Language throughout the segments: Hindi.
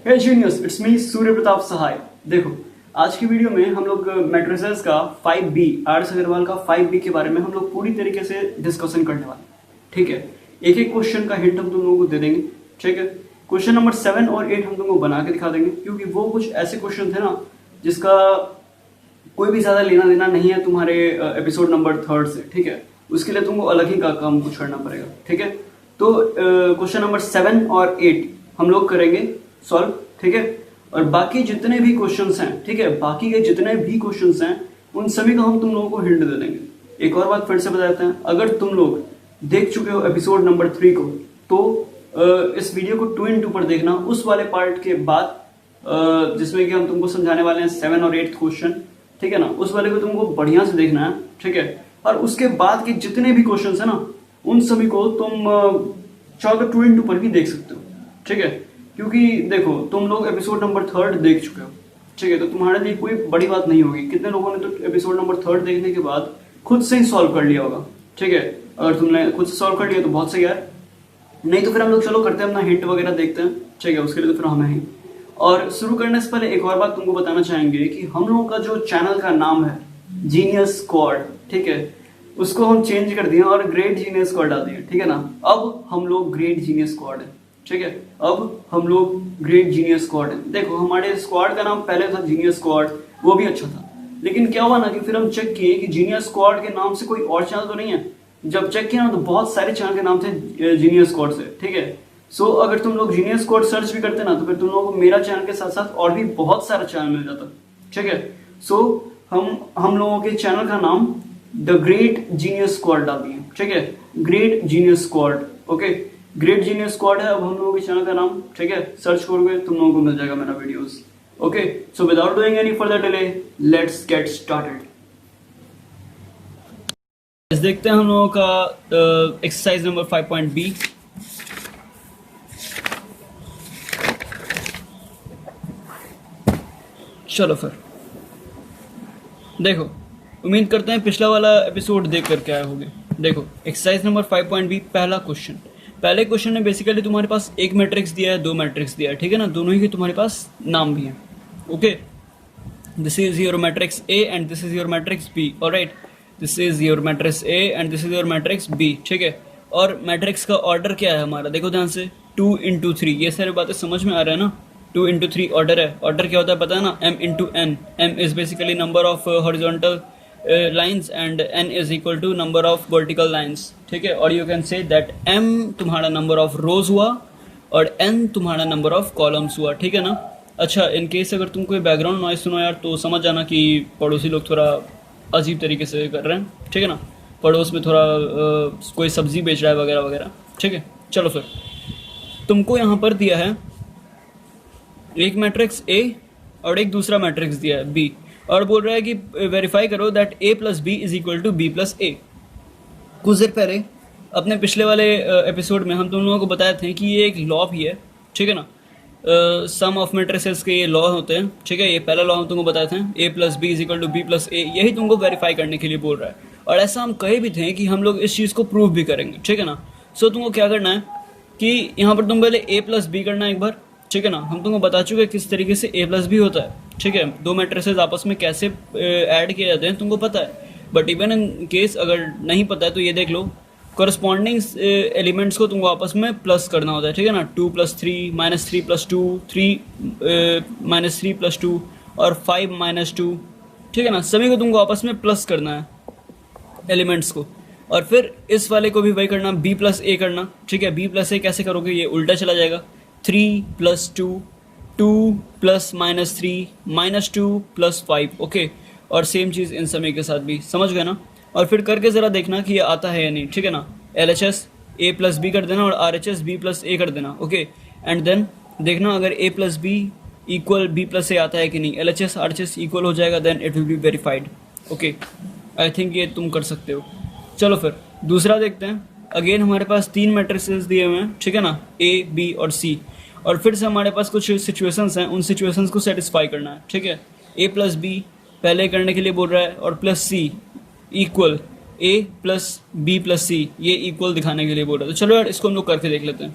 Hey genius, it's me Surya Pratap सहाय। देखो, आज की वीडियो में हम लोग मैट्रिसेस का 5B, आर.एस. अग्रवाल का 5B के बारे में हम लोग पूरी तरीके से डिस्कशन करने वाले। ठीक है, एक एक क्वेश्चन का हिंट हम तुम लोगों को दे देंगे। ठीक है, क्वेश्चन नंबर 7 और 8 हम तुमको बना के दिखा देंगे, क्योंकि वो कुछ ऐसे क्वेश्चन थे ना जिसका कोई भी ज्यादा लेना देना नहीं है तुम्हारे एपिसोड नंबर 3 से। ठीक है, उसके लिए तुमको अलग ही का काम कुछ करना पड़ेगा। ठीक है, तो क्वेश्चन नंबर 7 और 8 हम लोग करेंगे सॉल्व। ठीक है, और बाकी जितने भी क्वेश्चंस हैं, ठीक है, बाकी के जितने भी क्वेश्चंस हैं उन सभी का हम तुम लोगों को हिंट दे देंगे। एक और बात फिर से बता देते हैं, अगर तुम लोग देख चुके हो एपिसोड नंबर 3 को, तो इस वीडियो को 2x2 पर देखना। उस वाले पार्ट के बाद जिसमें कि हम तुमको समझाने वाले हैं 7 और 8 क्वेश्चन। ठीक है ना, उस वाले को तुमको बढ़िया से देखना है। ठीक है, और उसके बाद के जितने भी क्वेश्चन है ना उन सभी को तुम चाहो तो 2x2 पर भी देख सकते हो। ठीक है, क्योंकि देखो तुम लोग एपिसोड नंबर 3 देख चुके हो। ठीक है, तो तुम्हारे लिए कोई बड़ी बात नहीं होगी। कितने लोगों ने तो एपिसोड नंबर 3 देखने के बाद खुद से ही सॉल्व कर लिया होगा। ठीक है, अगर तुमने खुद से सॉल्व कर लिया तो बहुत सही यार, नहीं तो फिर हम लोग चलो करते हैं अपना हिंट वगैरह देखते हैं। ठीक है, उसके लिए तो फिर हमें ही। और शुरू करने से पहले एक और बात तुमको बताना चाहेंगे कि हम लोगों का जो चैनल का नाम है जीनियस स्क्वाड, ठीक है, उसको हम चेंज कर दिए और ग्रेट जीनियस स्क्वाड डाल दिए। ठीक है ना, अब हम लोग ग्रेट जीनियस स्क्वाड है। ठीक है, अब हम लोग ग्रेट जीनियस स्क्वाड है। देखो, हमारे स्क्वाड का नाम पहले था जीनियस स्क्वाड, वो भी अच्छा था, लेकिन क्या हुआ ना कि फिर हम चेक किए कि जीनियस स्क्वाड के नाम से कोई और चैनल तो नहीं है। जब चेक किया ना तो बहुत सारे चैनल के नाम थे जीनियस स्क्वाड से। ठीक है, सो अगर तुम लोग जीनियस स्क्वाड सर्च भी करते ना तो फिर तुम लोगों को मेरा चैनल के साथ साथ और भी बहुत सारा चैनल मिल जाता। ठीक है, सो हम लोगों के चैनल का नाम द ग्रेट जीनियस स्क्वाड डाल दिए। ठीक है, great genius squad. Okay, great genius squad है अब हम लोगों के चैनल का नाम। ठीक है, सर्च करोगे तुम लोगों को मिल जाएगा मेरा videos. Okay, so without doing any further delay, let's get started. देखते हैं हम लोगों का एक्सरसाइज नंबर 5.B। चलो फिर देखो, उम्मीद करते हैं पिछला वाला एपिसोड देख करके आए होंगे। देखो, एक्सरसाइज नंबर 5.B, पहला क्वेश्चन। पहले क्वेश्चन में बेसिकली तुम्हारे पास एक मैट्रिक्स दिया है, दो मैट्रिक्स दिया है। ठीक है ना, दोनों ही के तुम्हारे पास नाम भी है। Okay, this is your matrix A and this is your matrix B. Alright, this is your matrix A and this is your matrix B. ठीक है, और मैट्रिक्स का ऑर्डर क्या है हमारा, देखो ध्यान से, 2 into 3। ये सारी बातें समझ में आ रहा है ना। 2 into 3 ऑर्डर है। ऑर्डर क्या होता है पता है ना, m into n। m is basically number of horizontal lines and n is equal to number of vertical lines. ठीक है, और you can say that m तुम्हारा नंबर ऑफ रोज हुआ और n तुम्हारा नंबर ऑफ कॉलम्स हुआ। ठीक है ना। अच्छा, इन केस अगर तुम कोई बैकग्राउंड नॉइस सुनो यार तो समझ जाना कि पड़ोसी लोग थोड़ा अजीब तरीके से कर रहे हैं। ठीक है ना, पड़ोस में थोड़ा कोई सब्जी बेच रहा है वगैरह वगैरह। ठीक है, चलो फिर तुमको यहाँ पर दिया है एक मैट्रिक्स A और एक दूसरा मैट्रिक्स दिया है B, और बोल रहा है कि वेरीफाई करो that A plus B is equal to B plus A। कुछ देर पहले अपने पिछले वाले एपिसोड में हम तुम लोगों को बताए थे कि ये एक लॉ भी है। ठीक है ना, सम ऑफ मैट्रिसेस के ये लॉ होते हैं। ठीक है, ये पहला लॉ हम तुमको बताए थे, A plus B is equal to B plus A। यही तुमको वेरीफाई करने के लिए बोल रहा है, और ऐसा हम कहे भी थे कि हम लोग इस चीज़ को प्रूव भी करेंगे। ठीक है ना, सो तुमको क्या करना है कि यहाँ पर तुम पहले A प्लस बी करना है एक बार। ठीक है ना, हम तुमको बता चुके हैं किस तरीके से A प्लस बी होता है। ठीक है, दो मैट्रिसेस आपस में कैसे ऐड किए जाते हैं तुमको पता है, बट इवन इन केस अगर नहीं पता है तो ये देख लो, कॉरस्पॉन्डिंग एलिमेंट्स को तुमको आपस में प्लस करना होता है। ठीक है ना, 2 + 3 -3 + 2 3 -3 + 2 और 5 - 2। ठीक है ना, सभी को तुमको आपस में प्लस करना है एलिमेंट्स को, और फिर इस वाले को भी वही करना, B प्लस A करना। ठीक है, B प्लस A कैसे करोगे, ये उल्टा चला जाएगा, 3 + 2 2 + -3 -2 + 5। ओके, और सेम चीज़ इन समय के साथ भी, समझ गए ना। और फिर करके ज़रा देखना कि ये आता है या नहीं। ठीक है ना, LHS A प्लस बी कर देना और RHS B प्लस A कर देना। ओके, एंड देन देखना अगर A plus B equal B plus A आता है कि नहीं। LHS RHS इक्वल हो जाएगा, then it will be verified. Okay, I think ये तुम कर सकते हो। चलो फिर दूसरा देखते हैं। अगेन हमारे पास 3 मैट्रिसेस दिए हुए हैं। ठीक है ना, A B और C, और फिर से हमारे पास कुछ सिचुएशंस हैं, उन सिचुएशंस को सेटिस्फाई करना है। ठीक है, A प्लस बी पहले करने के लिए बोल रहा है, और plus C equal A plus B plus C, ये इक्वल दिखाने के लिए बोल रहा है। तो चलो यार इसको हम लोग करके देख लेते हैं।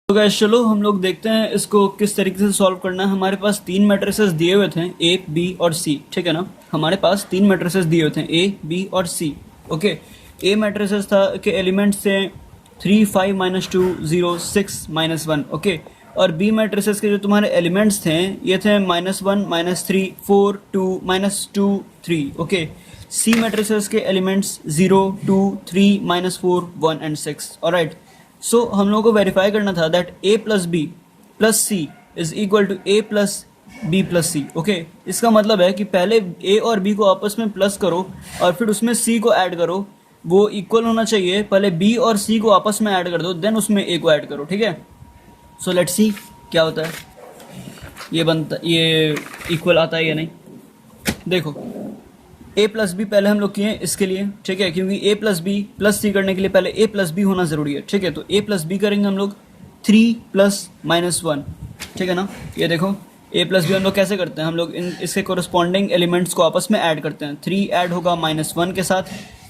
तो गाइस चलो हम लोग देखते हैं इसको किस तरीके से सॉल्व करना है। हमारे पास तीन मैट्रिसेस दिए हुए थे ए बी और सी, ठीक है ना। हमारे पास तीन मैट्रिसेस दिए हुए थे ए बी और सी। ओके, ए मैट्रिसेस था के एलिमेंट्स थे 3 5 -2 0 6 -1। ओके, और बी मैट्रिसेस के जो तुम्हारे एलिमेंट्स थे ये थे -1 -3 4 2 -2 3। ओके, सी मैट्रिसेस के एलिमेंट्स 0 2 3 -4 1 एंड 6। ऑलराइट, सो हम लोगों को वेरीफाई करना था that a plus B plus C is equal to a plus B plus C. Okay, इसका मतलब है कि पहले a और b को आपस में प्लस करो और फिर उसमें c को ऐड करो, वो इक्वल होना चाहिए। पहले b और c को आपस में ऐड कर दो, देन उसमें a को ऐड करो, ठीक है। सो लेट्स सी क्या होता है, ये इक्वल आता है या नहीं। देखो a प्लस बी पहले हम लोग किए इसके लिए, ठीक है, क्योंकि a प्लस बी प्लस सी करने के लिए पहले a प्लस बी होना ज़रूरी है, ठीक है। तो a प्लस बी करेंगे हम लोग 3 प्लस -1, ठीक है ना। ये देखो a प्लस बी हम लोग कैसे करते हैं, हम लोग इसके कोरस्पॉन्डिंग एलिमेंट्स को आपस में ऐड करते हैं। 3 ऐड होगा -1 के साथ,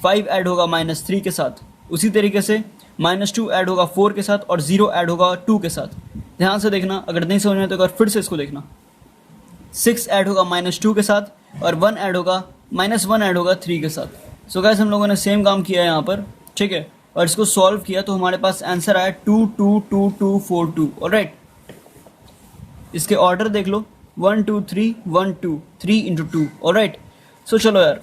5 ऐड होगा -3 के साथ, उसी तरीके से -2 ऐड होगा 4 के साथ और 0 ऐड होगा 2 के साथ। ध्यान से देखना, अगर नहीं समझ में तो एक बार फिर से इसको देखना। 6 ऐड होगा -2 के साथ और 1 ऐड होगा -1 ऐड होगा 3 के साथ। सो गाइस हम लोगों ने सेम काम किया है यहाँ पर, ठीक है, और इसको सॉल्व किया तो हमारे पास आंसर आया 2 2 2 2 4 2। ऑलराइट, इसके ऑर्डर देख लो 1 2 3 1 2 3 इंटू 2। ऑलराइट, सो चलो यार,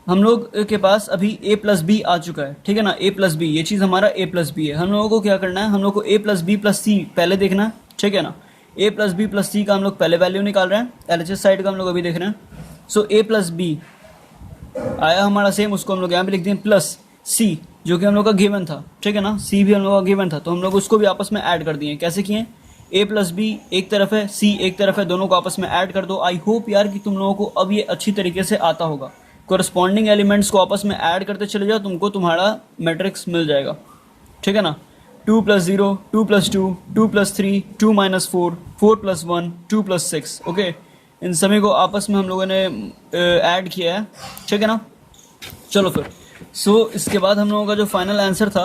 हम लोग के पास अभी a प्लस बी आ चुका है, ठीक है ना। a प्लस बी ये चीज़ हमारा a प्लस बी है। हम लोगों को क्या करना है, हम लोग को a प्लस बी प्लस सी पहले देखना है, ठीक है ना। a प्लस बी प्लस सी का हम लोग पहले वैल्यू निकाल रहे हैं, LHS साइड का हम लोग अभी देख रहे हैं। सो a प्लस बी आया हमारा सेम, उसको हम लोग यहाँ पे लिखते हैं प्लस सी जो कि हम लोग का गिवन था, ठीक है ना। सी भी हम लोग का गिवन था, तो हम लोग उसको भी आपस में ऐड कर दिए। कैसे किए, a प्लस बी एक तरफ है, सी एक तरफ है, दोनों को आपस में ऐड कर दो। आई होप यार कि तुम लोगों को अब ये अच्छी तरीके से आता होगा। कोरस्पॉन्डिंग एलिमेंट्स को आपस में ऐड करते चले जाओ, तुमको तुम्हारा मैट्रिक्स मिल जाएगा, ठीक है ना। 2 + 0 2 + 2 2 + 3 2 - 4 4 + 1 2 + 6। ओके, इन सभी को आपस में हम लोगों ने ऐड किया है, ठीक है ना। चलो फिर, सो इसके बाद हम लोगों का जो फाइनल आंसर था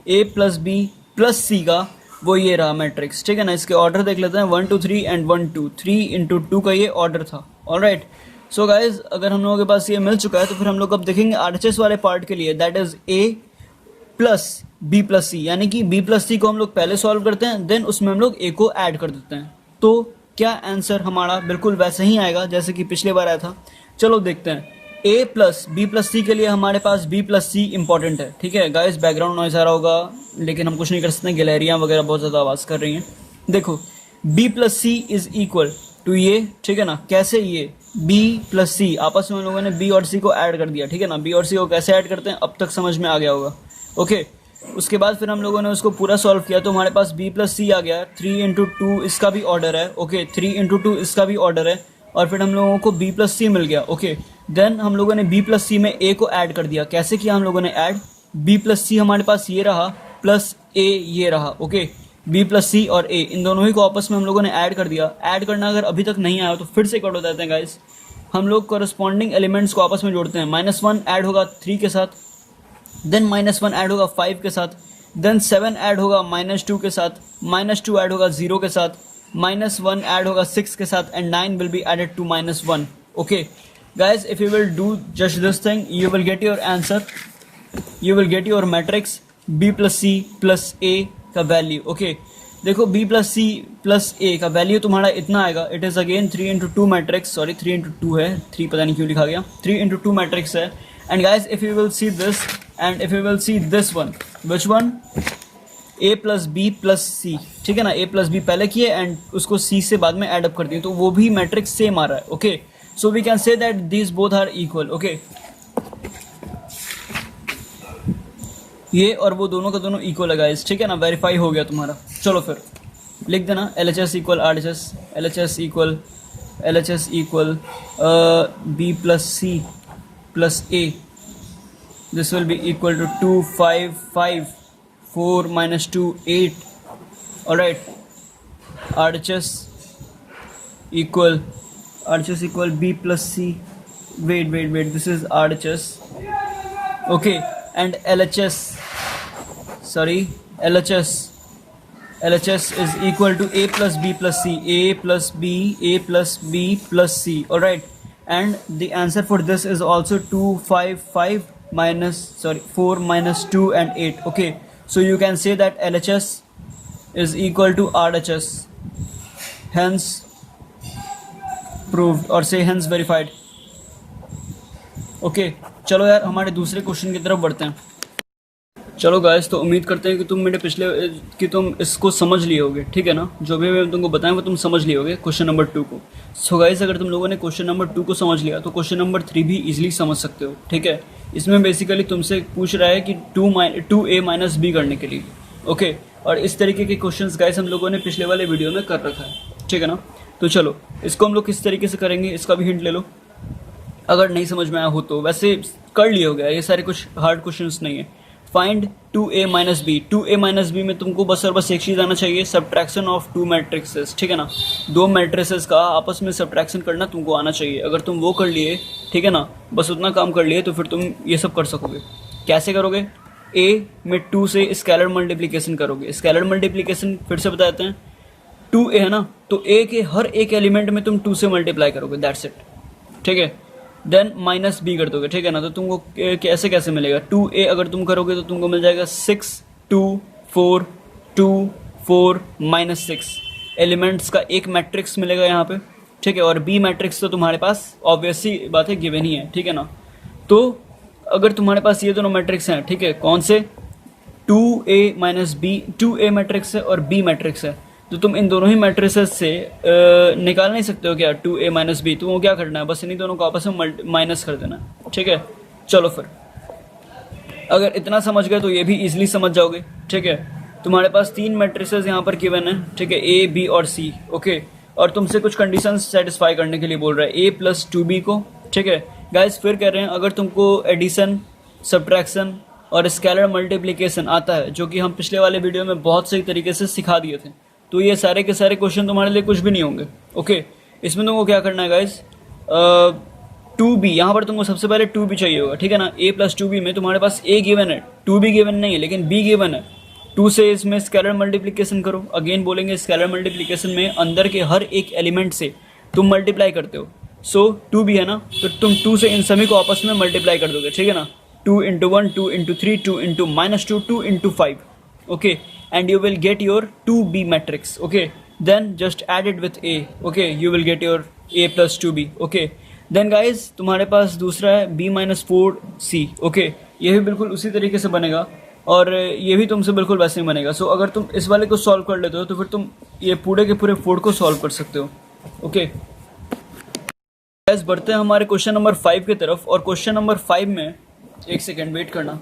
a प्लस बी प्लस सी का, वो ये रहा मैट्रिक्स, ठीक है ना। इसके ऑर्डर देख लेते हैं 1 2 3 एंड 1 2 3 × 2 का ये ऑर्डर था। ऑलराइट, सो गाइज अगर हम लोगों के पास ये मिल चुका है तो फिर हम लोग अब देखेंगे RHS वाले पार्ट के लिए, that is a plus B plus c, यानी कि b प्लस सी को हम लोग पहले सॉल्व करते हैं, देन उसमें हम लोग a को ऐड कर देते हैं। तो क्या आंसर हमारा बिल्कुल वैसे ही आएगा जैसे कि पिछले बार आया था। चलो देखते हैं, a प्लस बी प्लस सी के लिए हमारे पास b प्लस सी इंपॉर्टेंट है, ठीक है। गाइस बैकग्राउंड नॉइज आ रहा होगा, लेकिन हम कुछ नहीं कर सकते, गैलरियाँ वगैरह बहुत ज़्यादा आवाज़ कर रही हैं। देखो b plus C is equal to ये, ठीक है ना। कैसे, ये b प्लस सी आपस में हम लोगों ने b और c को ऐड कर दिया, ठीक है ना। b और c को कैसे ऐड करते हैं अब तक समझ में आ गया होगा। ओके, उसके बाद फिर हम लोगों ने उसको पूरा सॉल्व किया तो हमारे पास b प्लस सी आ गया। 3 × 2 इसका भी ऑर्डर है, ओके 3 × 2 इसका भी ऑर्डर है, और फिर हम लोगों को b प्लस सी मिल गया। ओके, देन हम लोगों ने b प्लस सी में a को ऐड कर दिया। कैसे किया हम लोगों ने ऐड, b प्लस सी हमारे पास ये रहा प्लस a ये रहा। ओके, b प्लस सी और a इन दोनों ही को आपस में हम लोगों ने ऐड कर दिया। ऐड करना अगर अभी तक नहीं आया तो फिर से कर देते हैं गाइस। हम लोग कोरस्पॉन्डिंग एलिमेंट्स को आपस में जोड़ते हैं। -1 ऐड होगा 3 के साथ, देन -1 ऐड होगा 5 के साथ, देन 7 ऐड होगा -2 के साथ, -2 ऐड होगा 0 के साथ, -1 ऐड होगा 6 के साथ, and 9 will be added to -1. Okay guys, if you will do just this thing, you will get your answer, you will get your matrix b plus c plus a का वैल्यू। ओके, देखो b plus C plus a का वैल्यू तुम्हारा इतना आएगा। It is again 3 × 2 matrix, sorry 3 × 2 है, 3 पता नहीं क्यों लिखा गया, 3 × 2 मैट्रिक्स है। And guys if you will see this and if you will see this one, which one, a plus B plus c, ठीक है ना। a प्लस बी पहले किए एंड उसको c से बाद में एड अप कर दिए, तो वो भी मैट्रिक्स सेम आ रहा है। Okay, so we can say that these both are equal. Okay, ये और वो दोनों का दोनों इक्वल है गाइस, ठीक है ना। वेरीफाई हो गया तुम्हारा। चलो फिर लिख देना LHS equal RHS, LHS equal b plus C plus a, this will be equal to 2 5 5 4 - 2 8। Alright, RHS equal b plus C, wait this is RHS। Okay, and LHS LHS is equal to A plus B plus C, A plus B, A plus B plus C, alright, and the answer for this is also 2, 5, 5 minus, 4 minus 2 and 8, okay, so you can say that LHS is equal to RHS, hence proved or say hence verified, okay। चलो यार हमारे दूसरे क्वेश्चन की तरफ बढ़ते हैं। चलो गाइस, तो उम्मीद करते हैं कि तुम इसको समझ लिए होगे, ठीक है ना, जो भी मैं तुमको बताएं वो तुम समझ लिए होगे क्वेश्चन नंबर 2 को। सो गाइस, अगर तुम लोगों ने क्वेश्चन नंबर 2 को समझ लिया तो क्वेश्चन नंबर 3 भी इजीली समझ सकते हो, ठीक है। इसमें बेसिकली तुमसे पूछ रहा है कि 2a माइनस बी करने के लिए, ओके, और इस तरीके के क्वेश्चन गाइस हम लोगों ने पिछले वाले वीडियो में कर रखा है, ठीक है ना। तो चलो इसको हम लोग किस तरीके से करेंगे इसका भी हिंट ले लो, अगर नहीं समझ में आया हो तो। वैसे कर लिए हो गया, ये सारे कुछ हार्ड क्वेश्चंस नहीं है। Find 2a minus B, 2a minus B में तुमको बस और बस एक चीज़ आना चाहिए, सब्ट्रैक्शन ऑफ 2 मैट्रिक्सेस, ठीक है ना। 2 मैट्रिसेस का आपस में सब्ट्रैक्शन करना तुमको आना चाहिए। अगर तुम वो कर लिए, ठीक है ना, बस उतना काम कर लिए, तो फिर तुम ये सब कर सकोगे। कैसे करोगे? a में 2 से स्केलर मल्टीप्लिकेशन करोगे। स्केलर मल्टीप्लिकेशन फिर से बता देते हैं, 2a है ना, तो a के हर एक एलिमेंट में तुम 2 से मल्टीप्लाई करोगे, दैट्स इट, ठीक है। देन माइनस बी कर दोगे, ठीक है ना। तो तुमको कैसे मिलेगा? 2a अगर तुम करोगे तो तुमको मिल जाएगा 6 2 4 2 4 माइनस 6 एलिमेंट्स का एक मैट्रिक्स मिलेगा यहाँ पे, ठीक है। और बी मैट्रिक्स तो तुम्हारे पास ऑब्वियसली बात है गिवन ही है, ठीक है ना। तो अगर तुम्हारे पास ये दोनों मैट्रिक्स हैं, ठीक है, कौन से? 2a minus B, 2a matrix है और b मैट्रिक्स है, तो तुम इन दोनों ही मैट्रिसेस से निकाल नहीं सकते हो क्या 2a माइनस बी? तुमको क्या करना है, बस इन्हीं दोनों को आपस में माइनस कर देना, ठीक है। चलो फिर अगर इतना समझ गए तो ये भी इजीली समझ जाओगे, ठीक है। तुम्हारे पास 3 मैट्रिसेस यहाँ पर गिवन है, ठीक है, a b और c, ओके, और तुमसे कुछ कंडीशंस सेटिस्फाई करने के लिए बोल रहा है a प्लस 2b को, ठीक है। गाइस फिर कह रहे हैं अगर तुमको एडिशन, सब्ट्रैक्शन और स्केलर मल्टीप्लिकेशन आता है, जो कि हम पिछले वाले वीडियो में बहुत सही तरीके से सिखा दिए थे, तो ये सारे के सारे क्वेश्चन तुम्हारे लिए कुछ भी नहीं होंगे, ओके। इसमें तुमको क्या करना है गाइस, 2b, यहाँ पर तुमको सबसे पहले 2b चाहिए होगा, ठीक है ना। a प्लस 2b में तुम्हारे पास a गिवन है, 2b गिवन नहीं है, लेकिन b गिवन है। 2 से इसमें स्केलर मल्टीप्लिकेशन करो। अगेन बोलेंगे स्केलर मल्टीप्लिकेशन में अंदर के हर एक एलिमेंट से तुम मल्टीप्लाई करते हो। सो 2b है ना, तो तुम 2 से इन सभी को आपस में मल्टीप्लाई कर दोगे, ठीक है ना। 2 into 1, 2 into 3, 2 into minus 2, 2 into 5, okay, and you will get your 2b matrix, okay. Then just add it with a, okay, you will get your a plus 2b, okay. Then guys तुम्हारे पास दूसरा है b minus 4c, okay, ये भी बिल्कुल उसी तरीके से बनेगा और ये भी तुमसे बिल्कुल वैसे ही बनेगा। सो अगर तुम इस वाले को सॉल्व कर लेते हो तो फिर तुम ये पूरे के पूरे 4 को सॉल्व कर सकते हो, ओके। गाइस बढ़ते हैं हमारे क्वेश्चन नंबर 5 की तरफ, और क्वेश्चन नंबर 5 में, एक सेकेंड वेट करना,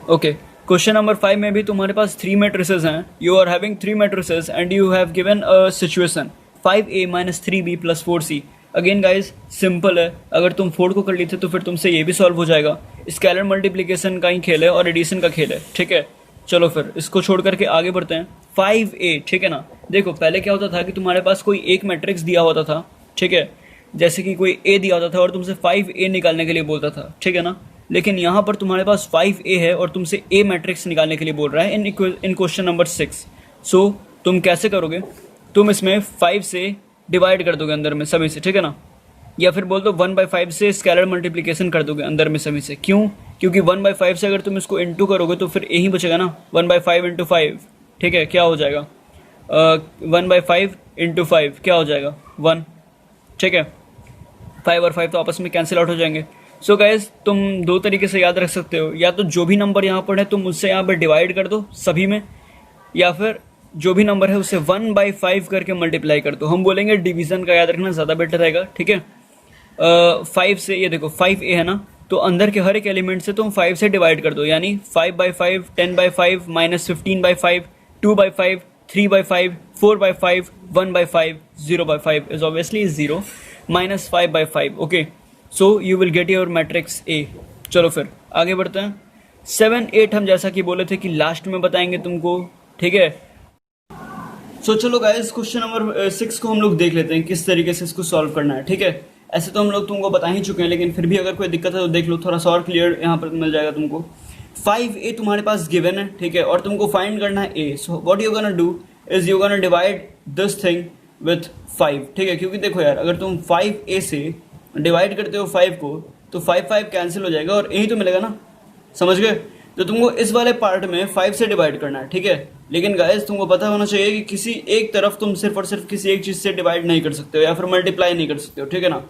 ओके। क्वेश्चन नंबर 5 में भी तुम्हारे पास 3 मैट्रिसेस हैं। You are having 3 matrices and you have given a situation 5a minus 3b plus 4c। Again guys simple है, अगर तुम 4 को कर लेते तो फिर तुमसे ये भी सॉल्व हो जाएगा। स्केलर मल्टीप्लिकेशन का ही खेल है और एडिशन का खेल है, ठीक है। चलो फिर इसको छोड़ करके आगे बढ़ते हैं। 5a, ठीक है ना। देखो पहले क्या होता था कि तुम्हारे पास कोई एक मैट्रिक्स दिया होता था, ठीक है, जैसे कि कोई a दिया होता था और तुमसे 5a निकालने के लिए बोलता था, ठीक है ना। लेकिन यहाँ पर तुम्हारे पास 5a है और तुमसे a मैट्रिक्स निकालने के लिए बोल रहा है इन क्वेश्चन नंबर 6। सो तुम कैसे करोगे? तुम इसमें 5 से डिवाइड कर दोगे अंदर में सभी से, ठीक है ना, या फिर बोल दो 1/5 से स्केलर मल्टीप्लिकेशन कर दोगे अंदर में सभी से। क्यों? क्योंकि 1/5 से अगर तुम इसको इंटू करोगे तो फिर a ही बचेगा ना, 1/5 इंटू 5, ठीक है, क्या हो जाएगा 1/5 इंटू 5 क्या हो जाएगा 1, ठीक है। 5 और 5 तो आपस में कैंसिल आउट हो जाएंगे। सो गाइज तुम 2 तरीके से याद रख सकते हो, या तो जो भी नंबर यहाँ पर है तुम उससे यहाँ पर डिवाइड कर दो सभी में, या फिर जो भी नंबर है उससे 1/5 करके मल्टीप्लाई कर दो। हम बोलेंगे डिवीजन का याद रखना ज़्यादा बेटर रहेगा, ठीक है। 5 से, ये देखो 5a है ना, तो अंदर के हर एक एलिमेंट से तुम 5 से डिवाइड कर दो, यानी 5/5 10/5 minus 15/5 2/5 3/5 4/5 1/5 0/5 is obviously 0 minus 5/5, okay. So you will get your matrix A। चलो फिर आगे बढ़ते हैं। 7 8 हम जैसा कि बोले थे कि लास्ट में बताएंगे तुमको, ठीक है। सो चलो गाइस क्वेश्चन नंबर 6 को हम लोग देख लेते हैं किस तरीके से इसको सॉल्व करना है, ठीक है। ऐसे तो हम लोग तुमको बता ही चुके हैं, लेकिन फिर भी अगर कोई दिक्कत है तो देख लो, थोड़ा सा और क्लियर यहाँ पर मिल जाएगा तुमको। 5a तुम्हारे पास गिवन है, ठीक है, और तुमको फाइंड करना है a। So what you gonna do is you gonna divide this thing with 5, ठीक है, क्योंकि देखो यार अगर तुम 5a से डिवाइड करते हो 5 को तो 5 5 कैंसिल हो जाएगा और यही तो मिलेगा ना, समझ गए। तो तुमको इस वाले पार्ट में 5 से डिवाइड करना है, ठीक है। लेकिन गाइस तुमको पता होना चाहिए कि किसी एक तरफ तुम सिर्फ और सिर्फ किसी एक चीज़ से डिवाइड नहीं कर सकते हो या फिर मल्टीप्लाई नहीं कर सकते हो, ठीक है ना,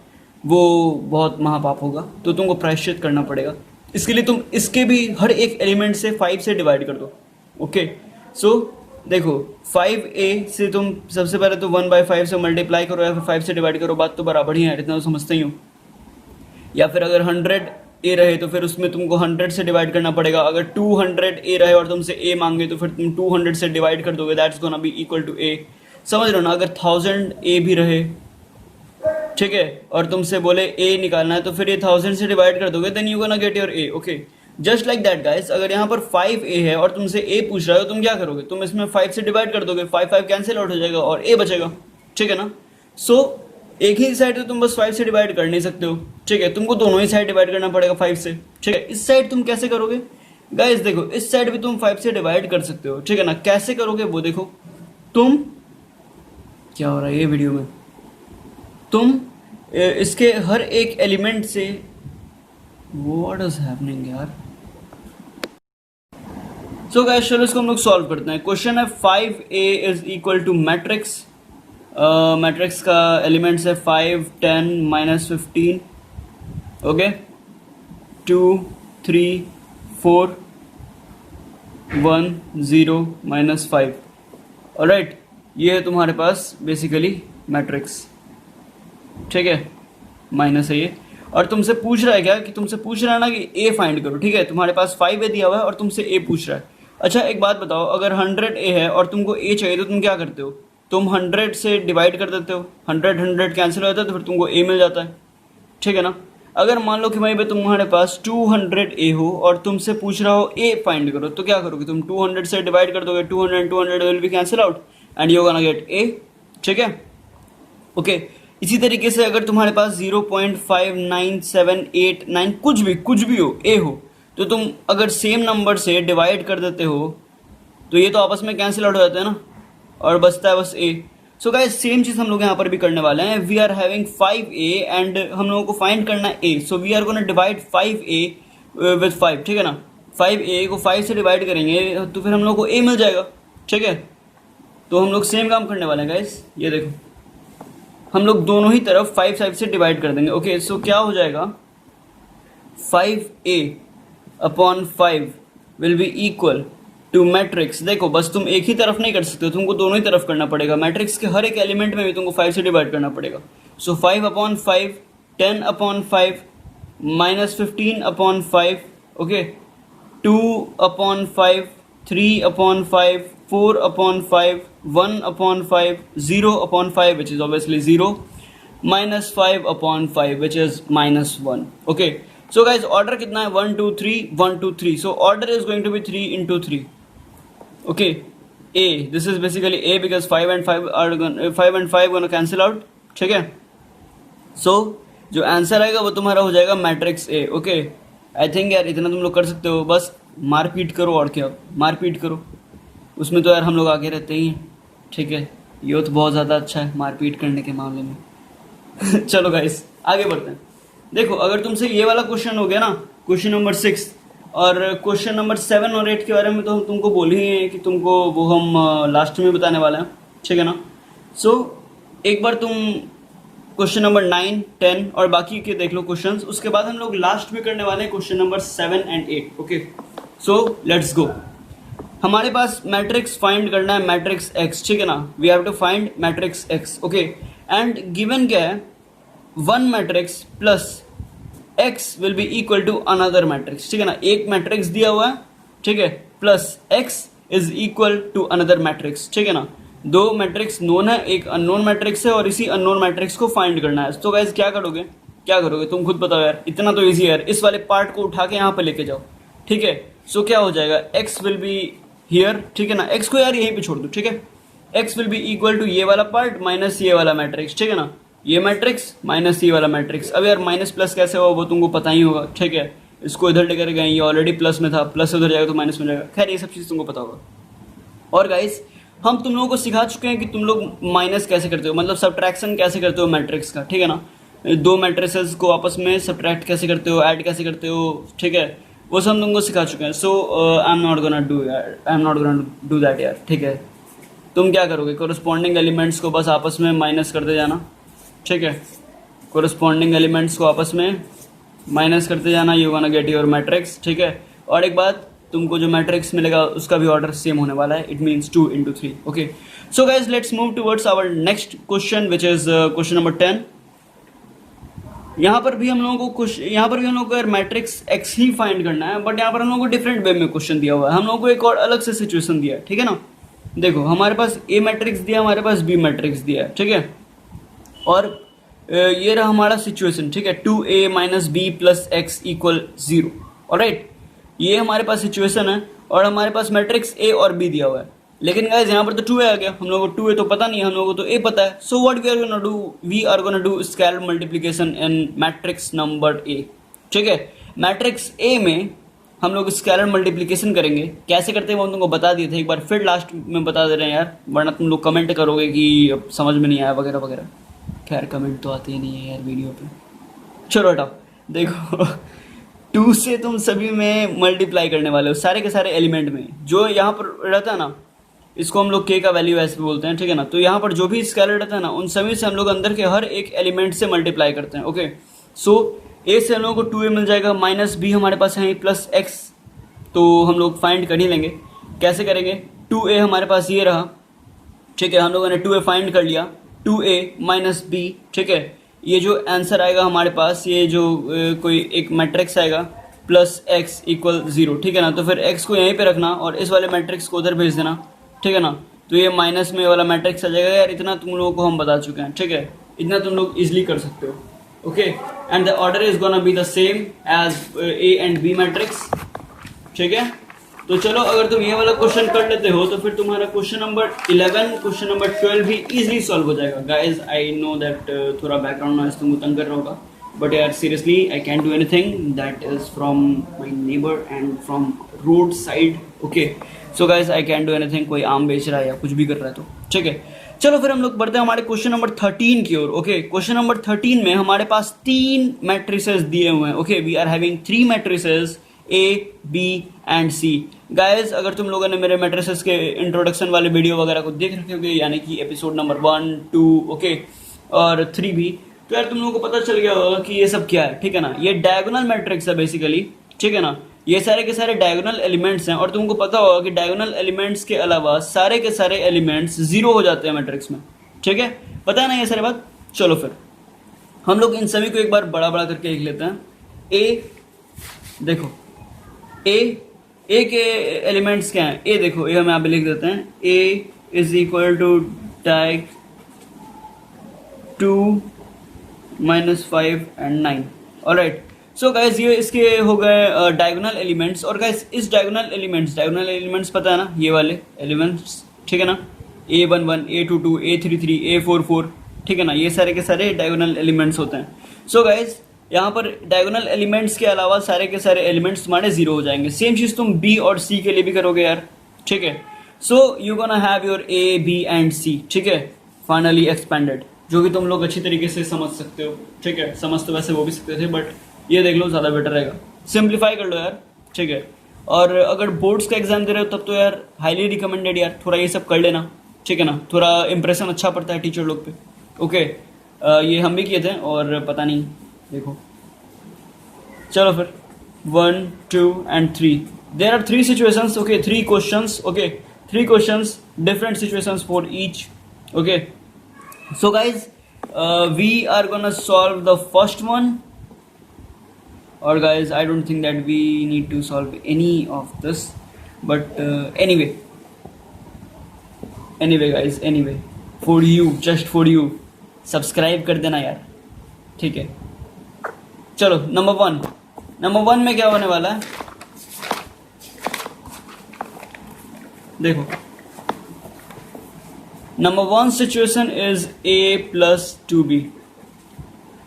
वो बहुत महापाप होगा, तो तुमको प्रायश्चित करना पड़ेगा। इसके लिए तुम इसके भी हर एक एलिमेंट से 5 से डिवाइड कर दो, ओके। सो देखो 5a से तुम सबसे पहले तो 1/5 से मल्टीप्लाई करो या फिर 5 से डिवाइड करो, बात तो बराबर ही है, इतना तो समझते ही हो। या फिर अगर 100a रहे तो फिर उसमें तुमको 100 से डिवाइड करना पड़ेगा। अगर 200a रहे और तुमसे a मांगे तो फिर तुम 200 से डिवाइड कर दोगे, that's gonna be equal to a, समझ रहे हो ना। अगर 1000a भी रहे, ठीक है, और तुमसे बोले a निकालना है तो फिर ये 1000 से डिवाइड कर दोगे, then you gonna get your a, okay. Just like that guys, अगर यहाँ पर 5a है और तुमसे a पूछ रहा है तो तुम क्या करोगे, तुम इसमें 5 से डिवाइड कर दोगे, 5 5 कैंसिल आउट हो जाएगा और a बचेगा, ठीक है ना। सो एक ही साइड तो तुम बस 5 से डिवाइड कर नहीं सकते हो, ठीक है, तुमको दोनों ही साइड डिवाइड करना पड़ेगा 5 से, ठीक है। इस साइड तुम कैसे करोगे गाइस, देखो इस साइड भी तुम 5 से डिवाइड कर सकते हो, ठीक है ना। कैसे करोगे वो देखो, तुम क्या हो रहा है ये वीडियो में, तुम इसके हर एक एलिमेंट से, व्हाट इज हैपनिंग यार। सो गाइस चलो इसको हम लोग सॉल्व करते हैं। क्वेश्चन है 5a is equal to matrix, matrix का एलिमेंट्स है 5 10 -15, ओके, 2 3 4 1 0 -5, ऑलराइट। ये है तुम्हारे पास बेसिकली मैट्रिक्स, ठीक है, माइनस है ये। और तुमसे पूछ रहा है क्या, कि तुमसे पूछ रहा है ना कि a फाइंड करो, ठीक है। तुम्हारे पास 5a दिया हुआ है और तुमसे a पूछ रहा है। अच्छा एक बात बताओ, अगर 100a है और तुमको a चाहिए तो तुम क्या करते हो, तुम 100 से डिवाइड कर देते हो, 100 100 कैंसिल हो जाता है तो फिर तुमको a मिल जाता है, ठीक है ना। अगर मान लो कि भाई तुम्हारे पास 200a हो और तुमसे पूछ रहा हो a फाइंड करो, तो क्या करोगे, तुम 200 से डिवाइड कर दोगे, 200 200 will be cancel out and you gonna gate a, ठीक है, ओके। इसी तरीके से अगर तुम्हारे पास 0.59789 कुछ भी हो a हो, तो तुम अगर सेम नंबर से डिवाइड कर देते हो तो ये तो आपस में कैंसिल आउट हो जाते हैं ना, और बचता है बस a। सो गाइस सेम चीज़ हम लोग यहाँ पर भी करने वाले हैं। We are having 5a and हम लोगों को फाइंड करना है a, so we are gonna divide 5a with 5, ठीक है ना। 5a को 5 से डिवाइड करेंगे तो फिर हम लोग को a मिल जाएगा, ठीक है। तो हम लोग सेम काम करने वाले हैं गाइस, ये देखो हम लोग दोनों ही तरफ 5 5 से डिवाइड कर देंगे, ओके। सो क्या हो जाएगा, 5a/5 will be equal to matrix, देखो बस तुम एक ही तरफ नहीं कर सकते, तुमको दोनों ही तरफ करना पड़ेगा। मैट्रिक्स के हर एक एलिमेंट में भी तुमको 5 से डिवाइड करना पड़ेगा। सो 5/5 10/5 -15/5, okay, 2/5 3/5 4/5 1/5 0/5 which is obviously 0 -5/5 which is -1, okay। So guys order कितना है, 1 2 3 1 2 3, so order is going to be 3 into 3, okay। a, this is basically a because 5 and 5 gonna cancel out, ठीक है। so जो आंसर आएगा वो तुम्हारा हो जाएगा matrix a, okay. I think यार इतना तुम लोग कर सकते हो, बस मारपीट करो और क्या, मारपीट करो, उसमें तो यार हम लोग आगे रहते ही हैं, ठीक है। यूथ बहुत ज़्यादा अच्छा है मारपीट करने के मामले में चलो गाइस आगे बढ़ते हैं। देखो अगर तुमसे ये वाला क्वेश्चन हो गया ना, क्वेश्चन नंबर 6, और क्वेश्चन नंबर 7 और 8 के बारे में तो हम तुमको बोल ही हैं कि तुमको वो हम लास्ट में बताने वाले हैं, ठीक है ना। सो एक बार तुम क्वेश्चन नंबर 9 10 और बाकी के देख लो क्वेश्चंस, उसके बाद हम लोग लास्ट में करने वाले हैं question number 7 and 8, okay. So let's go. हमारे पास मैट्रिक्स फाइंड करना है, मैट्रिक्स x, ठीक है ना। We have to find matrix x, okay. And given क्या है, one matrix plus x will be equal to another matrix, ठीक है ना। एक मैट्रिक्स दिया हुआ है, ठीक है, plus x is equal to another matrix, ठीक है ना। दो मैट्रिक्स नोन है, एक अननोन मैट्रिक्स है, और इसी अननोन मैट्रिक्स को फाइंड करना है। तो गाइस क्या करोगे तुम खुद बताओ यार, इतना तो इजी है यार। इस वाले पार्ट को उठा के यहाँ पे लेके जाओ, ठीक है। सो क्या हो जाएगा, x विल बी हियर, ठीक है ना। x को यार यहीं पे छोड़ दो, ठीक है। x will be equal to ये वाला पार्ट माइनस ये वाला मैट्रिक्स, ठीक है ना। ये मैट्रिक्स माइनस ये वाला मैट्रिक्स। अब यार माइनस प्लस कैसे हो वो तुमको पता ही होगा, ठीक है। इसको इधर लेकर गए, ये ऑलरेडी प्लस में था, प्लस से उधर जाएगा तो माइनस में जाएगा। खैर ये सब चीज़ तुमको पता होगा। और गाइस हम तुम लोगों को सिखा चुके हैं कि तुम लोग माइनस कैसे करते हो, मतलब सब्ट्रैक्शन कैसे करते हो मैट्रिक्स का, ठीक है ना। दो मैट्रिसेस को आपस में सब्ट्रैक्ट कैसे करते हो, ऐड कैसे करते हो, ठीक है, वो सब हम तुमको सिखा चुके हैं। So I am not gonna do that यार, ठीक है। तुम क्या करोगे, कोरस्पॉन्डिंग एलिमेंट्स को बस आपस में माइनस करते जाना, ठीक है। कोरस्पॉन्डिंग एलिमेंट्स को आपस में माइनस करते जाना, you gonna get your matrix, ठीक है। और एक बात, तुमको जो मैट्रिक्स मिलेगा उसका भी ऑर्डर सेम होने वाला है, it means 2 into 3, okay. So guys let's move towards our next question which is question number 10। यहाँ पर भी हम लोगों को यार मैट्रिक्स एक्स ही फाइंड करना है, बट यहाँ पर हम लोगों को डिफरेंट वे में क्वेश्चन दिया हुआ है, हम लोगों को एक और अलग से सिचुएशन दिया है, ठीक है ना। देखो हमारे पास ए मैट्रिक्स दिया, हमारे पास बी मैट्रिक्स दिया है, ठीक है। और ये रहा हमारा सिचुएशन, ठीक है, 2a minus B plus X equal 0, alright. ये हमारे पास सिचुएशन है और हमारे पास मैट्रिक्स ए और बी दिया हुआ है। लेकिन गाइस यहाँ पर तो 2a आ गया, हम लोगों को 2a तो पता नहीं है, हम लोगों को तो a पता है। So what we are gonna do scalar multiplication in matrix number a, ठीक है। मैट्रिक्स a में हम लोग स्केलर मल्टीप्लिकेशन करेंगे, कैसे करते हैं वो तुमको बता दिए थे, एक बार फिर लास्ट में बता दे रहे हैं यार, वरना तुम लोग कमेंट करोगे कि अब समझ में नहीं आया वगैरह वगैरह। खैर कमेंट तो आते ही नहीं है यार वीडियो पे। चलो हटाओ, देखो 2 से तुम सभी में मल्टीप्लाई करने वाले हो, सारे के सारे एलिमेंट में। जो यहाँ पर रहता है ना, इसको हम लोग k का वैल्यू ऐसे बोलते हैं, ठीक है ना। तो यहाँ पर जो भी स्केलर रहता है ना, उन सभी से हम लोग अंदर के हर एक एलिमेंट से मल्टीप्लाई करते हैं, ओके। सो a से हम लोगों को 2a मिल जाएगा, माइनस b हमारे पास है प्लस x, तो हम लोग फाइंड कर ही लेंगे। कैसे करेंगे, 2a हमारे पास ये रहा, ठीक है, हम लोगों ने 2a फाइंड कर लिया, 2a माइनस b, ठीक है। ये जो आंसर आएगा हमारे पास, ये जो कोई एक मैट्रिक्स आएगा प्लस x इक्वल 0, ठीक है ना। तो फिर x को यहीं पे रखना और इस वाले मैट्रिक्स को उधर भेज देना, ठीक है ना। तो ये माइनस में वाला मैट्रिक्स आ जाएगा यार। इतना तुम लोगों को हम बता चुके हैं, ठीक है, इतना तुम लोग इजिली कर सकते हो, okay. And the order is gonna be the same as a एंड b मैट्रिक्स, ठीक है। तो चलो अगर तुम ये वाला क्वेश्चन कर लेते हो तो फिर तुम्हारा क्वेश्चन नंबर 11, क्वेश्चन नंबर 12 भी इजीली सॉल्व हो जाएगा। गाइज आई नो दैट थोड़ा बैकग्राउंड नॉइज तुमको तंग कर रहा होगा, बट यार seriously I can do anything, that is from my neighbour and from road side, okay. So guys I can do anything, कोई आम बेच रहा है या कुछ भी कर रहा है तो, ठीक है। चलो फिर हम लोग बढ़ते हैं हमारे क्वेश्चन नंबर 13 की ओर, ओके। क्वेश्चन नंबर 13 में हमारे पास 3 मैट्रिसेस दिए हुए हैं, okay. We are having 3 matrices A, B and C। Guys अगर तुम लोगों ने मेरे मैट्रिसेस के इंट्रोडक्शन वाले वीडियो वगैरह को देख रखे होंगे, यानी कि एपिसोड नंबर 1, 2, ओके, और 3 भी, तो यार तुम लोगों को पता चल गया होगा कि ये सब क्या है, ठीक है ना। ये डायगोनल मैट्रिक्स है बेसिकली, ठीक है ना। ये सारे के सारे डायगोनल एलिमेंट्स हैं और तुमको पता होगा कि डायगोनल एलिमेंट्स के अलावा सारे के सारे एलिमेंट्स 0 हो जाते हैं मैट्रिक्स में, ठीक है। पता है ना ये सारी बात। चलो फिर हम लोग इन सभी को एक बार बड़ा बड़ा करके लिख लेते हैं। ए देखो, ए के एलिमेंट्स क्या हैं, ए देखो, ए हम यहाँ पे लिख देते हैं, a is equal to diag 2 - 5 and 9, alright. So guys ये इसके हो गए डायगोनल एलिमेंट्स। और गाइस इस डायगोनल एलिमेंट्स पता है ना, ये वाले एलिमेंट्स, ठीक है ना, A11, A22, A33, A44, ठीक है ना, ये सारे के सारे डायगोनल एलिमेंट्स होते हैं। सो गाइस यहाँ पर डायगोनल एलिमेंट्स के अलावा सारे के सारे एलिमेंट्स तुम्हारे 0 हो जाएंगे। सेम चीज़ तुम B और C के लिए भी करोगे यार, ठीक है। So you gonna have your A, B and C, ठीक है, फाइनली एक्सपेंडेड, जो कि तुम लोग अच्छी तरीके से समझ सकते हो, ठीक है। समझ तो वैसे वो भी सकते थे, बट ये देख लो ज़्यादा बेटर रहेगा, सिंप्लीफाई कर लो यार, ठीक है। और अगर बोर्ड्स का एग्जाम दे रहे हो तब तो यार हाईली रिकमेंडेड यार, थोड़ा ये सब कर लेना, ठीक है ना। थोड़ा इंप्रेशन अच्छा पड़ता है टीचर लोग पे, ओके। ये हम भी किए थे और पता नहीं, देखो। चलो फिर 1, 2 and 3, there are 3 situations, okay, 3 questions, okay, 3 questions, different situations for each, okay. So guys we are gonna solve the first one, or guys I don't think that we need to solve any of this, but anyway guys, anyway for you, just for you, subscribe कर देना यार, ठीक है। चलो नंबर वन में क्या होने वाला है, देखो। Number 1 situation is A + 2B,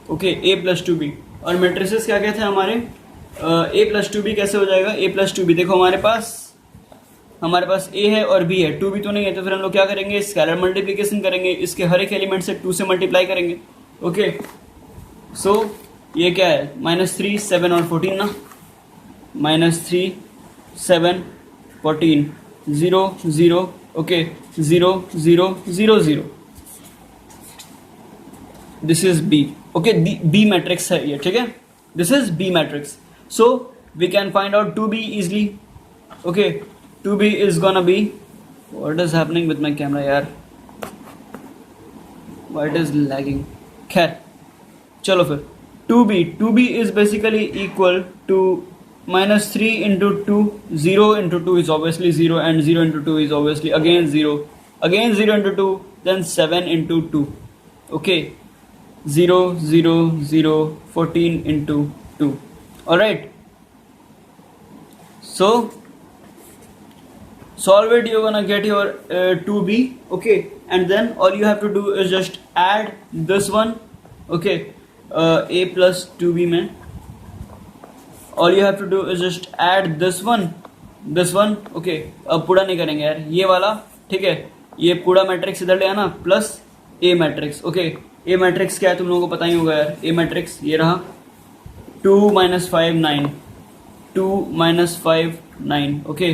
okay, A + 2B। और मैट्रिसेस क्या क्या थे हमारे, ए प्लस टू बी कैसे हो जाएगा? ए प्लस टू बी, देखो हमारे पास ए है और बी है, टू बी तो नहीं है, तो फिर हम लोग क्या करेंगे? स्केलर मल्टीप्लिकेशन करेंगे, इसके हर एक एलिमेंट से टू से मल्टीप्लाई करेंगे। ओके, सो ये क्या है? -3, 7 और 14 ना, -3, 7, 14, 0, 0, okay, 0, 0, 0, 0, this is B. Okay, B matrix है ये, ठीक है, this is B matrix. So we can find out 2b easily. Okay, 2b is gonna be, what is happening with my camera यार, why it is lagging? खैर चलो फिर 2b is basically equal to -3 into 2, 0 into 2 is obviously 0, and 0 into 2 is obviously again 0, again 0 into 2, then 7 into 2. Okay, 0, 0, 0, 14 into 2. Alright, so solve it, you're gonna get your 2b. Okay, and then all you have to do is just add this one. Okay, a plus 2b में all you have to do is just add this one. Okay, अब पूरा नहीं करेंगे यार, ये वाला, ठीक है, ये पूरा मैट्रिक्स इधर ले आना प्लस ए मैट्रिक्स। ओके, ए मैट्रिक्स क्या है तुम लोगों को पता ही होगा यार, ए मैट्रिक्स ये रहा, 2 - 5 9, 2 - 5 9, ओके,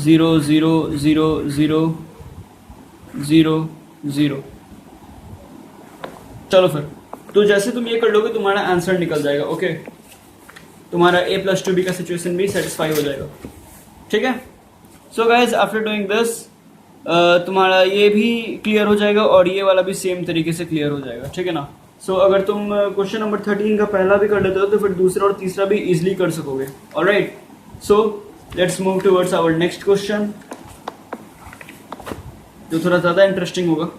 0 0 0 0 0 0। चलो फिर, तो जैसे तुम ये कर लोगे तुम्हारा आंसर निकल जाएगा। ओके, तुम्हारा a प्लस 2b का सिचुएशन भी सेटिस्फाई हो जाएगा, ठीक है। So guys, after doing this तुम्हारा ये भी क्लियर हो जाएगा और ये वाला भी सेम तरीके से क्लियर हो जाएगा, ठीक है ना। सो अगर तुम क्वेश्चन नंबर 13 का पहला भी कर लेते हो तो फिर दूसरा और तीसरा भी इजिली कर सकोगे। Alright, so let's move towards our next question, जो थोड़ा ज़्यादा इंटरेस्टिंग होगा।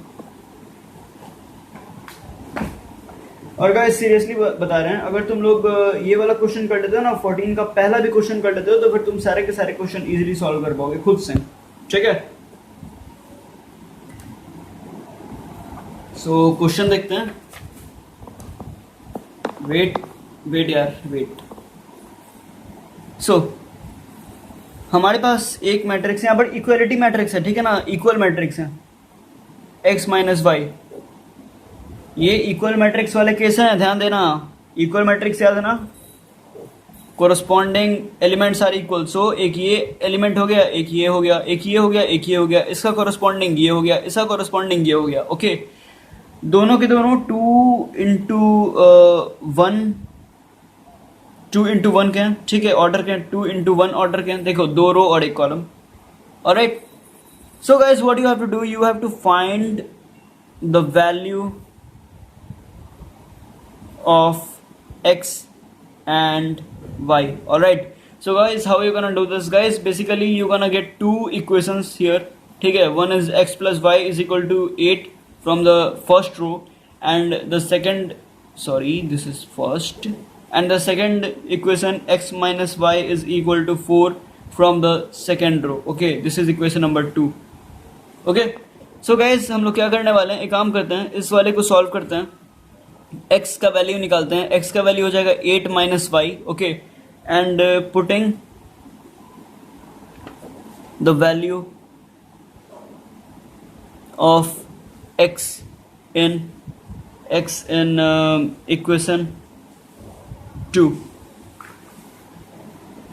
और गाइस सीरियसली बता रहे हैं, अगर तुम लोग ये वाला क्वेश्चन कर लेते हो ना, 14 का पहला भी क्वेश्चन कर लेते हो, तो फिर तुम सारे के सारे क्वेश्चन इजीली सॉल्व कर पाओगे खुद से, ठीक है। सो क्वेश्चन देखते हैं। वेट यार, वेट। सो हमारे पास एक मैट्रिक्स यहाँ पर इक्वलिटी मैट्रिक्स है, ठीक है ना, इक्वल मैट्रिक्स है, x - y। ये इक्वल मैट्रिक्स वाले केस हैं, ध्यान देना। इक्वल मैट्रिक्स याद है ना, कोरस्पॉन्डिंग एलिमेंट्स आर इक्वल। सो एक ये एलिमेंट हो गया, एक ये हो गया, एक ये हो गया, एक ये हो गया, इसका कोरस्पॉन्डिंग ये हो गया, इसका कोरस्पॉन्डिंग ये हो गया। ओके, दोनों के दोनों 2 into 1 के हैं, ठीक है, ऑर्डर के हैं, 2 into 1 ऑर्डर के हैं। देखो, 2 रो और 1 column. Alright, so guys what you have to do, you have to find the value of x and y. Alright, so guys, how are you gonna do this, guys? Basically you're gonna get two equations here, ठीक है। One is x plus y is equal to 8 from the first row, and the second, sorry, this is first, and the second equation x minus y is equal to 4 from the second row. Okay, this is equation number 2. Okay, so guys, हम लोग क्या करने वाले हैं, एक काम करते हैं, इस वाले को सॉल्व करते हैं, x का वैल्यू निकालते हैं। x का वैल्यू हो जाएगा 8 - y। Okay, and putting the value of x in equation 2।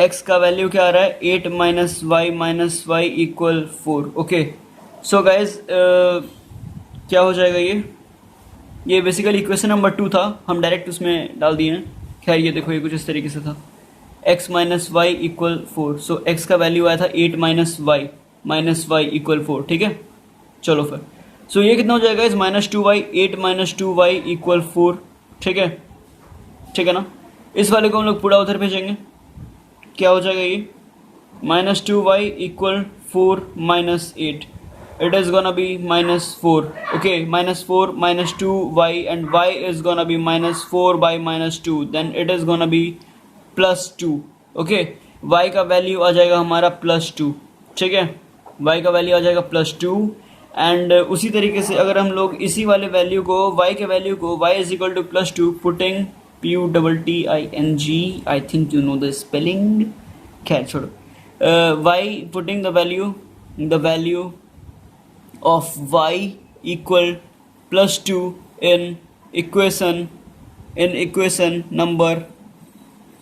x का वैल्यू क्या आ रहा है, 8 - y equal 4। Okay, so guys क्या हो जाएगा, ये बेसिकली इक्वेशन नंबर 2 था, हम डायरेक्ट उसमें डाल दिए हैं। खैर ये देखो, ये कुछ इस तरीके से था, x - y इक्वल 4। सो x का वैल्यू आया था 8 - y इक्वल 4, ठीक है। चलो फिर, सो ये कितना हो जाएगा, इस -2y, 8 - 2y इक्वल 4, ठीक है ना। इस वाले को हम लोग पूरा उधर भेजेंगे, क्या हो जाएगा ये, -2y equal 4 - 8, it is gonna be -4. Okay, -4 - 2y, and y is gonna be -4 by -2, then it is gonna be +2. Okay, y का वैल्यू आ जाएगा हमारा +2, ठीक है, y का वैल्यू आ जाएगा +2। एंड उसी तरीके से अगर हम लोग इसी वाले वैल्यू को, y के वैल्यू को, y is equal to +2 putting PUTTING, I think you know the spelling, खैर छोड़ो. Y putting the value of y equal plus 2 in equation number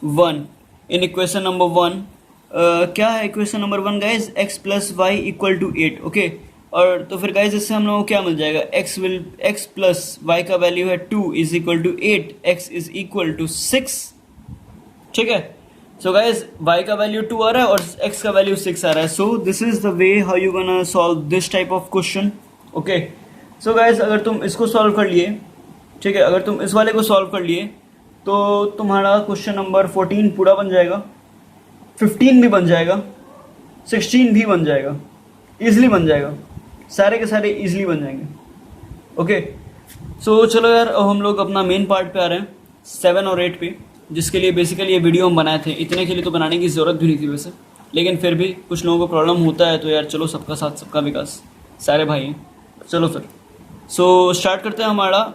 1. In equation number 1 क्या है equation number 1 guys, x plus Y equal to 8. Okay, और तो फिर गाइज इससे हम लोगों को क्या मिल जाएगा, x प्लस वाई का वैल्यू है 2 is equal to 8, x is equal to 6. ठीक है, सो गाइज y का वैल्यू 2 आ रहा है और x का वैल्यू 6 आ रहा है. So this is the way how you gonna solve this type of question. Okay, so guys अगर तुम इसको सॉल्व कर लिए, ठीक है, अगर तुम इस वाले को सॉल्व कर लिए तो तुम्हारा क्वेश्चन नंबर 14 पूरा बन जाएगा, 15 भी बन जाएगा, 16 भी बन जाएगा, इजली बन जाएगा, सारे के सारे इजली बन जाएंगे. ओके, सो चलो यार, अब हम लोग अपना मेन पार्ट पे आ रहे हैं, 7 और 8 पे, जिसके लिए बेसिकली ये वीडियो हम बनाए थे. इतने के लिए तो बनाने की ज़रूरत भी नहीं थी वैसे, लेकिन फिर भी कुछ लोगों को प्रॉब्लम होता है, तो यार चलो सबका साथ सबका विकास, सारे भाई हैं. चलो फिर सो स्टार्ट करते हैं हमारा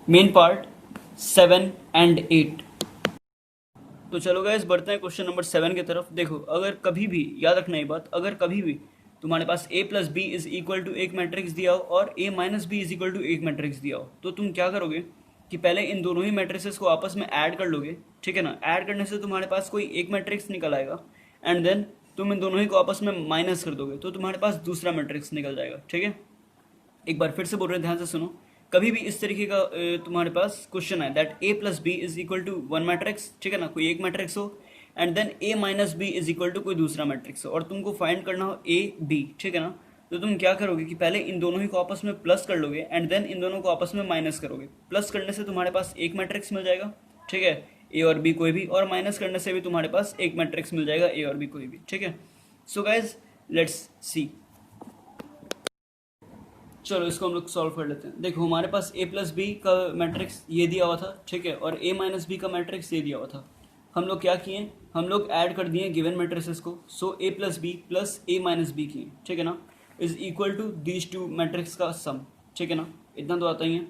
मेन पार्ट 7 एंड 8. तो चलो गाइस बढ़ते हैं क्वेश्चन नंबर 7 की तरफ. देखो, अगर कभी भी याद रखना ये बात, अगर कभी भी तुम्हारे पास a plus B is equal to एक मैट्रिक्स दिया हो और a minus B is equal to एक मैट्रिक्स दिया हो, तो तुम क्या करोगे कि पहले इन दोनों ही मैट्रिक्सेस को आपस में ऐड कर लोगे. ठीक है ना, ऐड करने से तुम्हारे पास कोई एक मैट्रिक्स निकल आएगा एंड देन तुम इन दोनों ही को आपस में माइनस कर दोगे, तो तुम्हारे पास दूसरा मैट्रिक्स निकल जाएगा. ठीक है, एक बार फिर से बोल रहे हैं, ध्यान से सुनो. कभी भी इस तरीके का तुम्हारे पास क्वेश्चन है that a plus B is equal to one matrix, ठीक है ना, कोई एक मैट्रिक्स हो and then a minus B is equal to कोई दूसरा मैट्रिक्स हो और तुमको फाइंड करना हो a b, ठीक है ना, तो तुम क्या करोगे कि पहले इन दोनों ही को आपस में प्लस कर लोगे एंड देन इन दोनों को आपस में माइनस करोगे. प्लस करने से तुम्हारे पास एक मैट्रिक्स मिल जाएगा, ठीक है, a और b कोई भी, और माइनस करने से भी तुम्हारे पास एक मैट्रिक्स मिल जाएगा, a और b कोई भी. ठीक है, सो गाइज लेट्स सी. चलो इसको हम लोग सॉल्व कर लेते हैं. देखो, हमारे पास a प्लस बी का मैट्रिक्स ये दिया हुआ था, ठीक है, और a माइनस बी का मैट्रिक्स ये दिया हुआ था. हम लोग क्या किए, हम लोग ऐड कर दिए गिवन मैट्रिक्सेस को. So a plus B plus a minus B किए, ठीक है ना, is equal to these two matrix का सम. ठीक है ना, इतना तो आता ही है.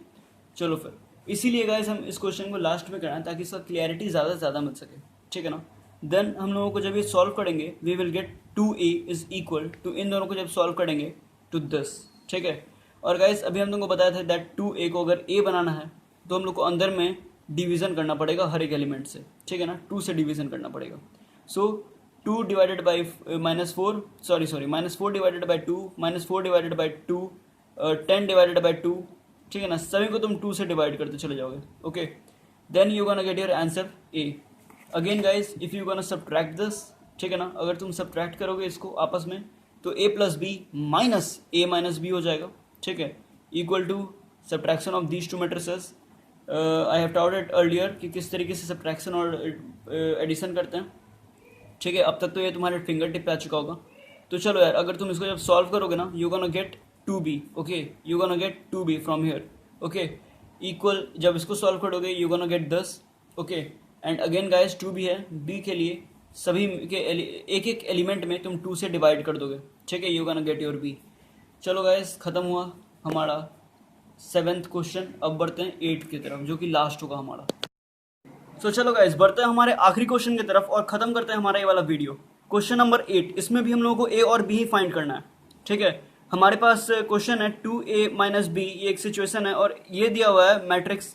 चलो फिर इसीलिए गाइस हम इस क्वेश्चन को लास्ट में कराएं ताकि इसका क्लियरिटी ज़्यादा से ज़्यादा मिल सके. ठीक है ना, देन हम लोगों को जब ये सॉल्व करेंगे we will get 2a is equal to, इन दोनों को जब सॉल्व करेंगे टू दिस. ठीक है, और गाइस अभी हम तुमको बताया था दैट 2a को अगर a बनाना है तो हम लोग को अंदर में डिवीज़न करना पड़ेगा हर एक एलिमेंट से. ठीक है ना, 2 से डिवीज़न करना पड़ेगा. सो 2 divided by -4, sorry -4 divided by 2, -4 divided by 2, 10 divided by 2. ठीक है ना, सभी को तुम 2 से डिवाइड करते चले जाओगे. Okay, then you gonna get your answer a. Again guys if you gonna subtract this, ठीक है ना, अगर तुम सब्ट्रैक्ट करोगे इसको आपस में तो a plus B minus a minus B हो जाएगा. ठीक है, equal to subtraction of these two matrices. I have taught it earlier कि किस तरीके से सब्ट्रैक्शन और एडिशन करते हैं. ठीक है, अब तक तो ये तुम्हारे फिंगर टिप पे आ चुका होगा. तो चलो यार, अगर तुम इसको जब सॉल्व करोगे ना, you gonna gate 2b. Okay, you gonna gate 2b from here. Okay, equal जब इसको सॉल्व करोगे you gonna gate 10. Okay, and again guys 2b है, b के लिए सभी के एक एक एलिमेंट में तुम 2 से डिवाइड कर दोगे. ठीक है, you gonna get your b. चलो गाइस, ख़त्म हुआ हमारा 7th क्वेश्चन. अब बढ़ते हैं 8 की तरफ जो कि लास्ट होगा हमारा. सो चलो गाइस बढ़ते हैं हमारे आखिरी क्वेश्चन की तरफ और ख़त्म करते हैं हमारा ये वाला वीडियो. क्वेश्चन नंबर 8, इसमें भी हम लोगों को a और b ही फाइंड करना है. ठीक है, हमारे पास क्वेश्चन है 2a माइनस b, ये एक सिचुएशन है और ये दिया हुआ है मैट्रिक्स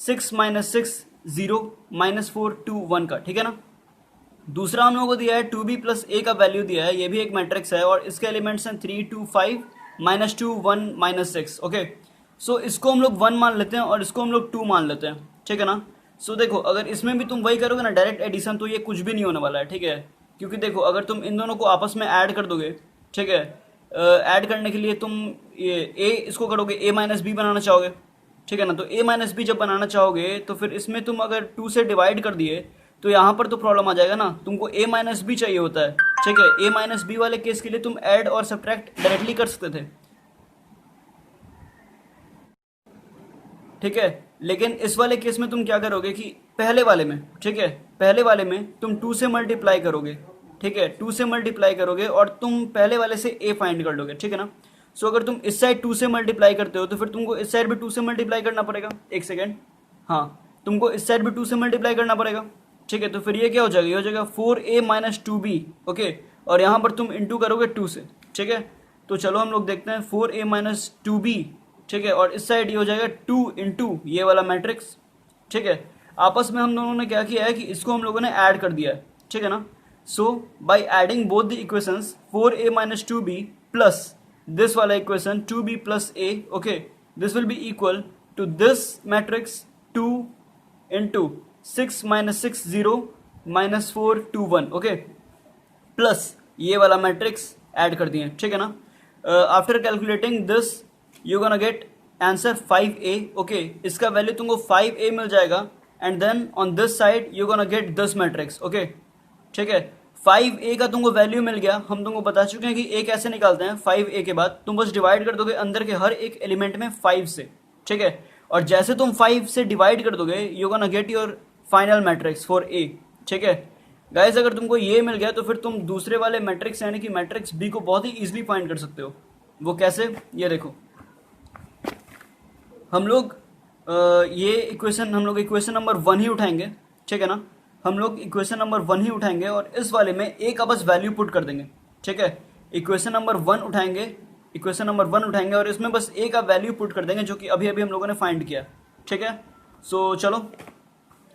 6 माइनस 6 0 -4 2 1 का. ठीक है ना, दूसरा हम लोगों को दिया है 2b प्लस a का वैल्यू दिया है, ये भी एक मैट्रिक्स है और इसके एलिमेंट्स हैं 3 2 5 -2 1 -6. ओके, सो इसको हम लोग 1 मान लेते हैं और इसको हम लोग 2 मान लेते हैं. ठीक है ना, सो देखो अगर इसमें भी तुम वही करोगे ना डायरेक्ट एडिशन, तो ये कुछ भी नहीं होने वाला है. ठीक है, क्योंकि देखो अगर तुम इन दोनों को आपस में ऐड कर दोगे, ठीक है, ऐड करने के लिए तुम ये a इसको करोगे, a माइनस बी बनाना चाहोगे. ठीक है ना, तो a माइनस बी जब बनाना चाहोगे तो फिर इसमें तुम अगर 2 से डिवाइड कर दिए तो यहाँ पर तो प्रॉब्लम आ जाएगा ना, तुमको a माइनस बी चाहिए होता है. ठीक है, a माइनस बी वाले केस के लिए तुम ऐड और सब्ट्रैक्ट डायरेक्टली कर सकते थे. ठीक है, लेकिन इस वाले केस में तुम क्या करोगे कि पहले वाले में, ठीक है, पहले वाले में तुम 2 से मल्टीप्लाई करोगे. ठीक है, 2 से मल्टीप्लाई करोगे और तुम पहले वाले से a फाइंड कर लोगे. ठीक है ना, सो अगर तुम इस साइड 2 से मल्टीप्लाई करते हो तो फिर तुमको इस साइड भी 2 से मल्टीप्लाई करना पड़ेगा. एक सेकेंड, हाँ, तुमको इस साइड भी 2 से मल्टीप्लाई करना पड़ेगा, ठीक है। तो फिर ये क्या हो जाएगा, ये हो जाएगा 4a माइनस 2b, ओके। और यहाँ पर तुम इंटू करोगे 2 से, ठीक है। तो चलो हम लोग देखते हैं 4a माइनस 2b, ठीक है। और इस साइड ये हो जाएगा 2 इंटू ये वाला मैट्रिक्स, ठीक है। आपस में हम दोनों ने क्या किया है कि इसको हम लोगों ने ऐड कर दिया है, ठीक है ना। So by adding both the equations 4a minus 2b plus this वाला equation 2b plus a, okay, this will be equal to this matrix 2 into 6 minus 6 0 minus 4 2 1, okay, plus ये वाला मैट्रिक्स ऐड कर दिए, ठीक है ना। After calculating this you gonna get answer 5a, okay. इसका वैल्यू तुमको 5a मिल जाएगा and then on this side you gonna get this matrix, okay, ठीक है। 5a का तुमको वैल्यू मिल गया, हम तुमको बता चुके हैं कि a कैसे निकालते हैं। 5a के बाद तुम बस डिवाइड कर दोगे अंदर के हर एक एलिमेंट में 5 से, ठीक है। और जैसे तुम 5 से डिवाइड कर दोगे you gonna get your final matrix for a, ठीक है। गाइस अगर तुमको ये मिल गया तो फिर तुम दूसरे वाले मैट्रिक्स यानी कि मैट्रिक्स b को बहुत ही इजीली फाइंड कर सकते हो। वो कैसे, ये देखो, हम लोग ये इक्वेशन हम लोग इक्वेशन नंबर 1 ही उठाएंगे, ठीक है ना। हम लोग इक्वेशन नंबर 1 ही उठाएंगे और इस वाले में a का बस वैल्यू पुट कर देंगे, ठीक है। इक्वेशन नंबर 1 उठाएंगे और इसमें बस a का वैल्यू पुट कर देंगे जो कि अभी अभी हम लोगों ने फाइंड किया, ठीक है। सो चलो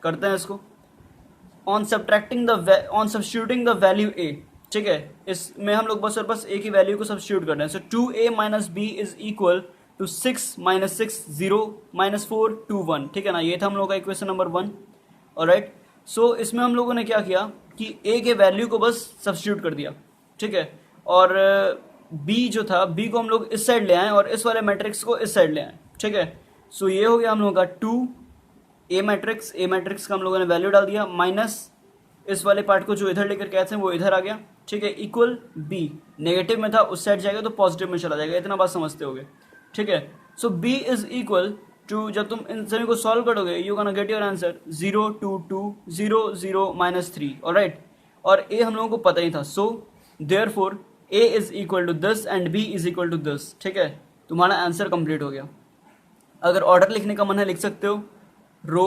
करते हैं इसको। On substituting the value a, ठीक है, इसमें हम लोग बस और बस a की वैल्यू को सब्स्टिट्यूट कर रहे हैं। So 2a minus b is equal to 6 minus 6 0 minus 4 2 1, ठीक है ना। ये था हम लोग का इक्वेशन नंबर 1, ऑलराइट। सो इसमें हम लोगों ने क्या किया कि a के वैल्यू को बस सब्स्टिट्यूट कर दिया, ठीक है। और b जो था, b को हम लोग इस साइड ले आए और इस वाले मैट्रिक्स को इस साइड ले आए, ठीक है। सो ये हो गया हम लोगों का 2 a मैट्रिक्स का हम लोगों ने वैल्यू डाल दिया, माइनस इस वाले पार्ट को जो इधर लेकर के आए थे वो इधर आ गया, ठीक है, इक्वल b। नेगेटिव में था उस साइड जाएगा तो पॉजिटिव में चला जाएगा, इतना बात समझते होगे, ठीक है। So b is equal to, जब तुम इन सभी को सॉल्व करोगे you gonna get your answer 0 2 2 0 0 minus 3, alright. और a हम लोगों को पता ही था, so therefore a is equal to this and b is equal to this, ठीक है। तुम्हारा आंसर कंप्लीट हो गया। अगर ऑर्डर लिखने का मन है लिख सकते हो। रो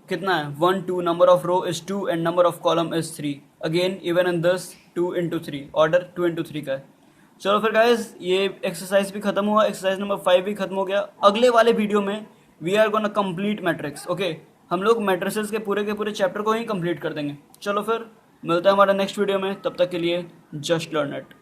कितना है 1 2, number of row is 2 and number of column is 3, again even in this 2 into 3, order 2 into 3 का है। चलो फिर गाइज ये एक्सरसाइज भी खत्म हुआ, एक्सरसाइज नंबर 5 भी खत्म हो गया। अगले वाले वीडियो में we are gonna complete matrix, okay. हम लोग मैट्रिसेस के पूरे चैप्टर को ही कंप्लीट कर देंगे। चलो फिर मिलता है हमारा नेक्स्ट वीडियो में, तब तक के लिए जस्ट लर्न इट।